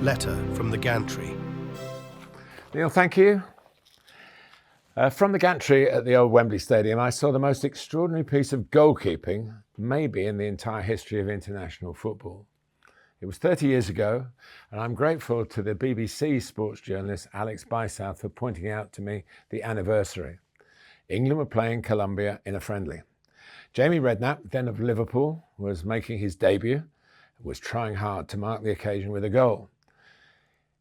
letter from the Gantry. Neil, thank you. From the Gantry at the old Wembley Stadium, I saw the most extraordinary piece of goalkeeping, maybe in the entire history of international football. It was 30 years ago, and I'm grateful to the BBC sports journalist Alex Bysouth for pointing out to me the anniversary. England were playing Colombia in a friendly. Jamie Redknapp, then of Liverpool, was making his debut, was trying hard to mark the occasion with a goal.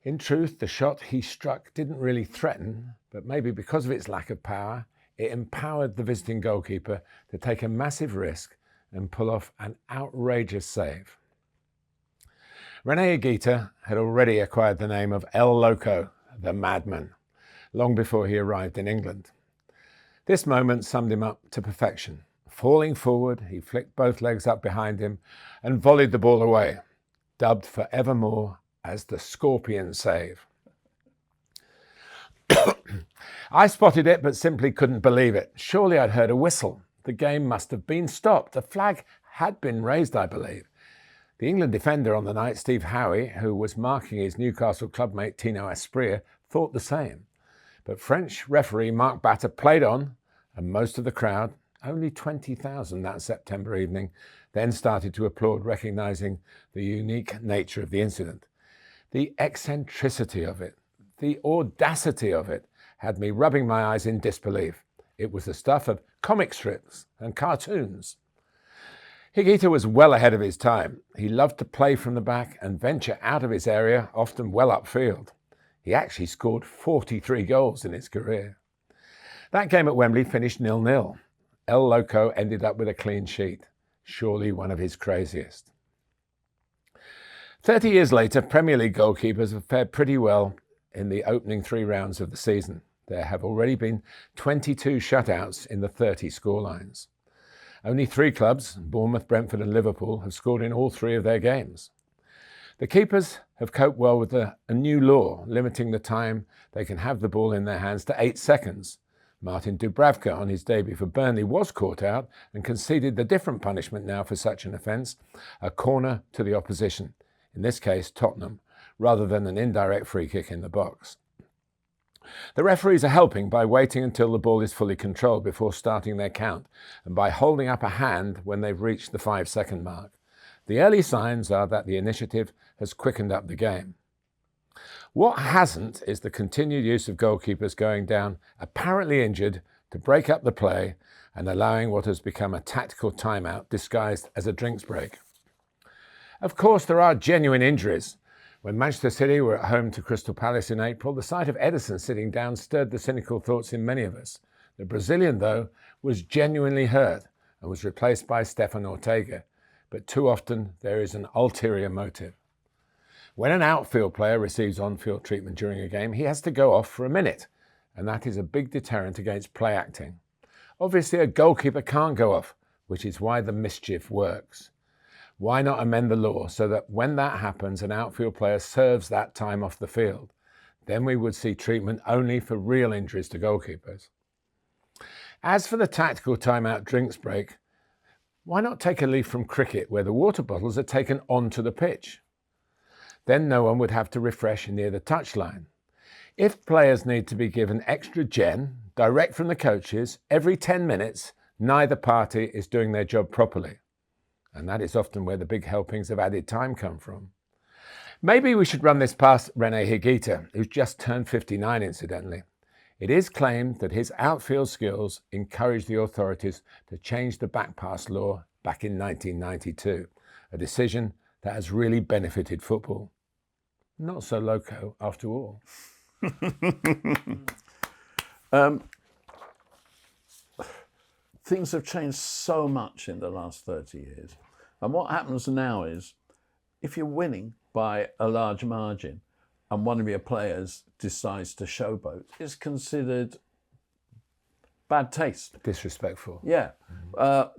In truth, the shot he struck didn't really threaten, but maybe because of its lack of power, it empowered the visiting goalkeeper to take a massive risk and pull off an outrageous save. René Higuita had already acquired the name of El Loco, the madman, long before he arrived in England. This moment summed him up to perfection. Falling forward, he flicked both legs up behind him and volleyed the ball away, dubbed forevermore as the Scorpion save. I spotted it, but simply couldn't believe it. Surely I'd heard a whistle. The game must have been stopped. The flag had been raised, I believe. The England defender on the night, Steve Howie, who was marking his Newcastle clubmate Tino Asprilla, thought the same. But French referee Marc Batter played on, and most of the crowd, only 20,000 that September evening, then started to applaud, recognising the unique nature of the incident. The eccentricity of it, the audacity of it, had me rubbing my eyes in disbelief. It was the stuff of comic strips and cartoons. Higuita was well ahead of his time. He loved to play from the back and venture out of his area, often well upfield. He actually scored 43 goals in his career. That game at Wembley finished 0-0. El Loco ended up with a clean sheet, surely one of his craziest. 30 years later, Premier League goalkeepers have fared pretty well in the opening 3 rounds of the season. There have already been 22 shutouts in the 30 scorelines. Only 3 clubs, Bournemouth, Brentford and Liverpool, have scored in all 3 of their games. The keepers have coped well with a new law, limiting the time they can have the ball in their hands to 8 seconds. Martin Dubravka, on his debut for Burnley, was caught out and conceded the different punishment now for such an offence, a corner to the opposition, in this case Tottenham, rather than an indirect free kick in the box. The referees are helping by waiting until the ball is fully controlled before starting their count, and by holding up a hand when they've reached the 5-second mark. The early signs are that the initiative has quickened up the game. What hasn't is the continued use of goalkeepers going down apparently injured to break up the play and allowing what has become a tactical timeout disguised as a drinks break. Of course, there are genuine injuries. When Manchester City were at home to Crystal Palace in April, the sight of Ederson sitting down stirred the cynical thoughts in many of us. The Brazilian, though, was genuinely hurt and was replaced by Stefan Ortega, but too often there is an ulterior motive. When an outfield player receives on-field treatment during a game, he has to go off for a minute, and that is a big deterrent against play acting. Obviously, a goalkeeper can't go off, which is why the mischief works. Why not amend the law so that when that happens, an outfield player serves that time off the field? Then we would see treatment only for real injuries to goalkeepers. As for the tactical timeout drinks break, why not take a leaf from cricket where the water bottles are taken onto the pitch? Then no one would have to refresh near the touchline. If players need to be given extra gen, direct from the coaches, every 10 minutes, neither party is doing their job properly. And that is often where the big helpings of added time come from. Maybe we should run this past René Higuita, who's just turned 59 incidentally. It is claimed that his outfield skills encouraged the authorities to change the back pass law back in 1992, a decision that has really benefited football. Not so loco after all. Things have changed so much in the last 30 years. And what happens now is, if you're winning by a large margin and one of your players decides to showboat, it's considered bad taste. Disrespectful. Yeah.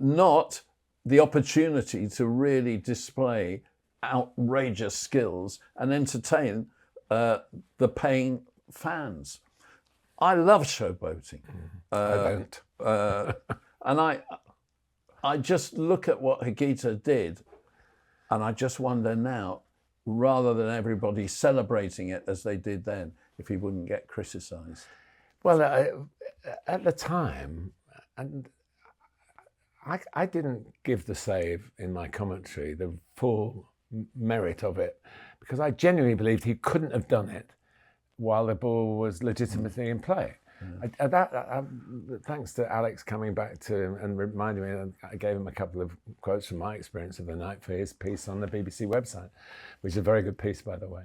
Not the opportunity to really display outrageous skills and entertain the paying fans. I love showboating. I don't. And I just look at what Higuita did, and I just wonder now, rather than everybody celebrating it as they did then, if he wouldn't get criticised? Well, at the time, and I didn't give the save in my commentary the full merit of it, because I genuinely believed he couldn't have done it while the ball was legitimately in play. Thanks to Alex coming back to and reminding me, I gave him a couple of quotes from my experience of the night for his piece on the BBC website, which is a very good piece, by the way.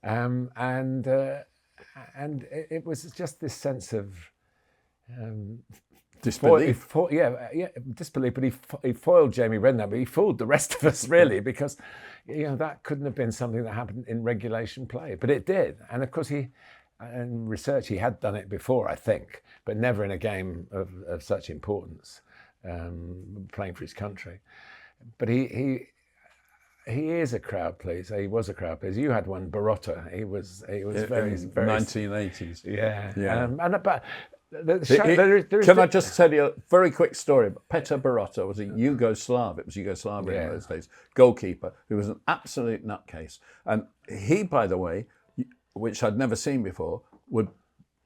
And it was just this sense of disbelief. Disbelief. But he foiled Jamie Redknapp, but he fooled the rest of us really, because that couldn't have been something that happened in regulation play, but it did. And of course, in research, he had done it before, I think, but never in a game of such importance, playing for his country. But he is a crowd pleaser. He was a crowd pleaser. You had one, Barotta. He was very 1980s. Yeah. Can I just tell you a very quick story? Petar Barotta was a Yugoslav. It was Yugoslavia in those days. Goalkeeper who was an absolute nutcase, and he, by the way, which I'd never seen before, would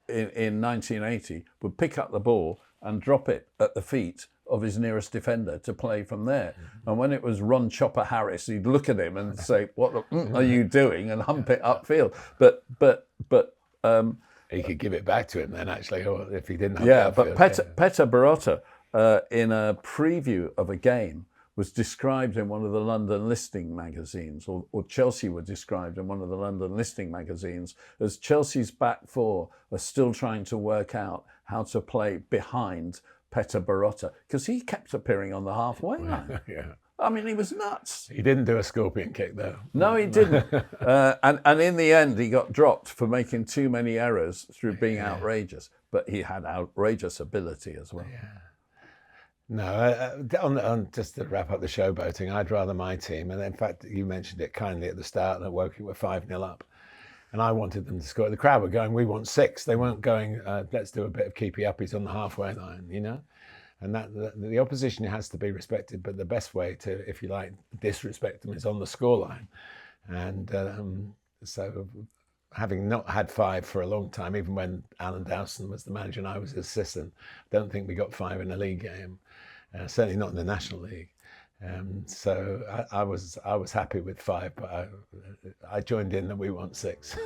in 1980 would pick up the ball and drop it at the feet of his nearest defender to play from there. And when it was Ron Chopper Harris, he'd look at him and say, "What are you doing?" and hump it upfield. But he could give it back to him then, actually, or if he didn't. But Petar Barotta, in a preview of a game, was described in one of the London listing magazines, or Chelsea were described in one of the London listing magazines as Chelsea's back four are still trying to work out how to play behind Petar Barotta, because he kept appearing on the halfway line. Yeah. I mean, he was nuts. He didn't do a scorpion kick, though. No, he didn't. And in the end, he got dropped for making too many errors through being outrageous. But he had outrageous ability as well. Yeah. No, just to wrap up the showboating, I'd rather my team, and in fact, you mentioned it kindly at the start, that Woking were 5-0 up. And I wanted them to score. The crowd were going, "We want 6." They weren't going, "Let's do a bit of keepy uppies on the halfway line," And that the opposition has to be respected, but the best way to, if you like, disrespect them is on the scoreline. And so, having not had 5 for a long time, even when Alan Dowson was the manager and I was his assistant, I don't think we got 5 in a league game. Certainly not in the National League. So I was happy with 5, but I joined in that we want 6.